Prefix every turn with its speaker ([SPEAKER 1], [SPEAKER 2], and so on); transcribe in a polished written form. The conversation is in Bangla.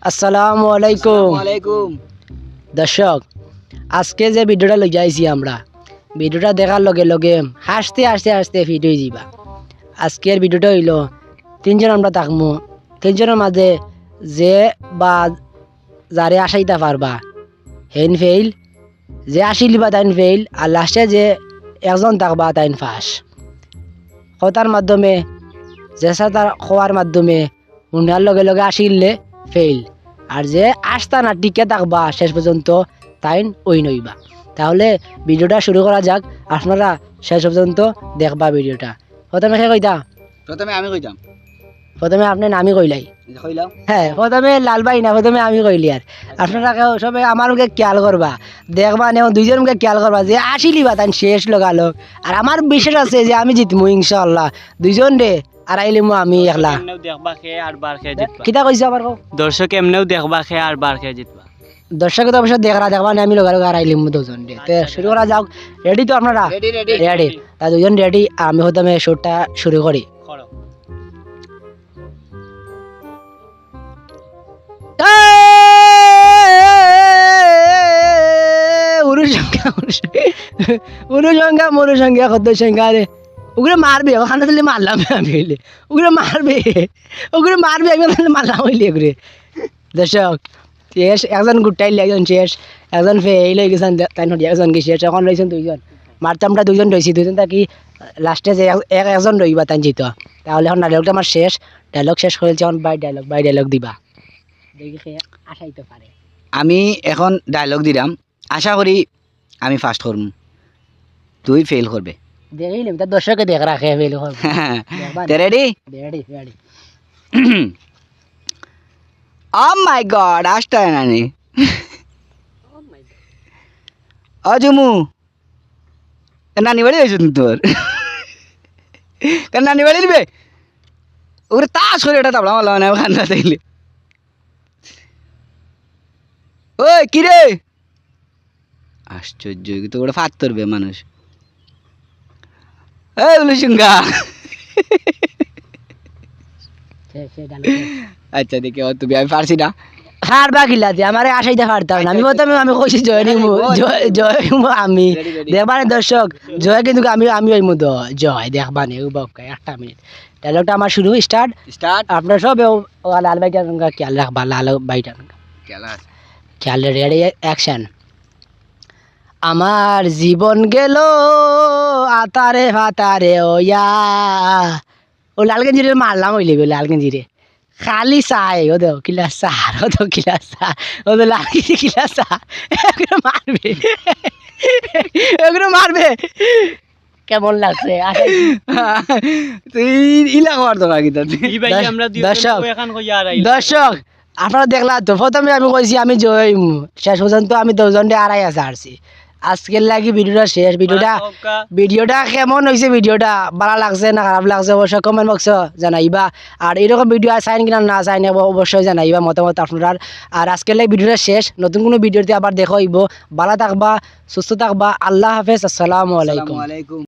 [SPEAKER 1] আসসালামু আলাইকুম
[SPEAKER 2] ওয়ালাইকুম।
[SPEAKER 1] দর্শক, আজকে যে ভিডিওটা লই যাইছি আমরা, ভিডিওটা দেখার লগে লগে হাসতে হাসতে হাসতে ফিট হয়ে যাবা। আজকের ভিডিওটা হইল তিনজন আমরা থাকবো, তিনজনের মাঝে যে বা যারে আসাইতে পারবা হেন ফেইল, যে আসিলিবা তাইন ফেইল, আর লাস্টে যে একজন থাকবা তাইন ফাঁস। কথার মাধ্যমে জেসা তার খোয়ার মাধ্যমে উনার লগে লগে আসিলে ফেইল, আর যে আসতা না টিকে থাকবা শেষ পর্যন্ত তাইন ওই নইবা। তাহলে ভিডিওটা শুরু করা যাক, আপনারা শেষ পর্যন্ত দেখবা ভিডিওটা। প্রথমে কে কইতা?
[SPEAKER 2] প্রথমে আমি কইতাম।
[SPEAKER 1] প্রথমে আপনি নামি কইলাই।
[SPEAKER 2] কইলাম।
[SPEAKER 1] হ্যাঁ, প্রথমে লাল ভাই না, প্রথমে আমি কইলি। আর আপনারা সবাই আমার মুখে খেয়াল করবা, দেখবা নেও দুইজন মুখে খেয়াল করবা যে আসিলিবা তাই শেষ লগালো। আর আমার বিশেষ আছে যে আমি জিতমু ইনশাআল্লাহ। দুইজন রে আর আইলিমু আমি একলা।
[SPEAKER 3] এমনেও দেখবা খেয়ে আর বার খেয়ে জিতবা।
[SPEAKER 1] কিতা কইছে আবার কও?
[SPEAKER 3] দর্শক এমনেও দেখবা খেয়ে আর বার খেয়ে জিতবা।
[SPEAKER 1] দর্শক তো অবশ্যই দেখবা না, আমি লগালো আর আইলিমু দুজন রে। তো শুরু করা যাক। রেডি তো আপনারা?
[SPEAKER 2] Ready ready
[SPEAKER 1] ready. তা দুইজন রেডি, আমি প্রথমে শুটটা শুরু করি।
[SPEAKER 3] করো। মনুসংখ্যা কত সংখ্যা রে? ওগুলো মারবে, ওখানে তাহলে মারলাম আমি হইলে। ওগুলো মারবে, ওগুলো মারবে, আমি তাহলে মারলাম হইলে ওগুলো। দর্শক শেষ, একজন গুটাইলে একজন শেষ, একজন ফেল হয়ে গেছেন, তাই একজন কি শেষ, এখন রয়েছেন দুইজন। মারতামটা দুইজন রয়েছি, দুইজন থাকি লাস্টে যে একজন রইবা তাই জিত। তাহলে এখন ডায়লগটা আমার শেষ, ডায়লগ শেষ হয়েছে, এখন বাই ডায়লগ দিবা, দেখি সে আসাইতে পারে।
[SPEAKER 2] আমি এখন ডায়লগ দিলাম, আশা করি আমি ফার্স্ট করব, তুই ফেল করবে।
[SPEAKER 1] দেখিলাম তার দর্শকে দেখ রাখে ফেল হবে।
[SPEAKER 2] Ready
[SPEAKER 1] ready ready.
[SPEAKER 2] Oh my God, আসতে হয় না নি অজুমু নানি বাড়ি হয়েছ তোর নানি বাড়ি দিবে ওরে তাস করে এটা তাবলা মারলাম না খান্না চাইলে। ওই কিরে, আশ্চর্য, তো ওটা ফাত করবে মানুষ। এই বলে সিংহা। আচ্ছা দেখে তুমি, আমি পারছি না।
[SPEAKER 1] হার বা গিলা দিয়ে আমার আসাইতে পারতাম না। আমি প্রথমে আমি কইছি জয় নিমু, জয় আমি দেখবানে দর্শক, জয় কিন্তু আমি ওই মুদ জয় দেখবানে একটা মিনিট। ডায়লগটা আমার শুরু স্টার্ট। আপনার সব লাল ভাইটা খেয়াল রাখবা, লাল ভাইটা খেয়াল। Ready action. আমার জীবন গেল আতারে ফাতারে ওয়া, ও লাল গেঞ্জিরে মারলাম হইলে লাল গেঞ্জিরে খালি চাই ও দেও কিলা চার, ও তো কিলা চার, ও তো লাল গেঞ্জি কিলা চার, এগুলো মারবে, এগুলো মারবে। কেমন লাগছে?
[SPEAKER 2] তুই ইলা হওয়ার দরকার কি তোর?
[SPEAKER 3] এই ভাই আমরা
[SPEAKER 1] দর্শক,
[SPEAKER 3] এখন কই আর আইল।
[SPEAKER 1] দর্শক আপনারা দেখলাম তো, প্রথমে আমি কইছি আমি জয়, শেষ পর্যন্ত আমি দুজনটা আড়াই আছে আসছি। আজকের লাগি ভিডিওটা শেষ। ভিডিওটা কেমন হয়েছে, ভিডিওটা ভালো লাগছে না খারাপ লাগছে অবশ্যই কমেন্ট বক্সে জানাইবা। আর এরকম ভিডিও চাইন কিনা না চাইন অবশ্যই জানাইবা মতামত আপনার। আর আজকের লাগি ভিডিওটা শেষ, নতুন কোনো ভিডিওতে আবার দেখা হইব। ভালো থাকবা, সুস্থ থাকবা, আল্লাহ হাফেজ, আসসালামু আলাইকুম।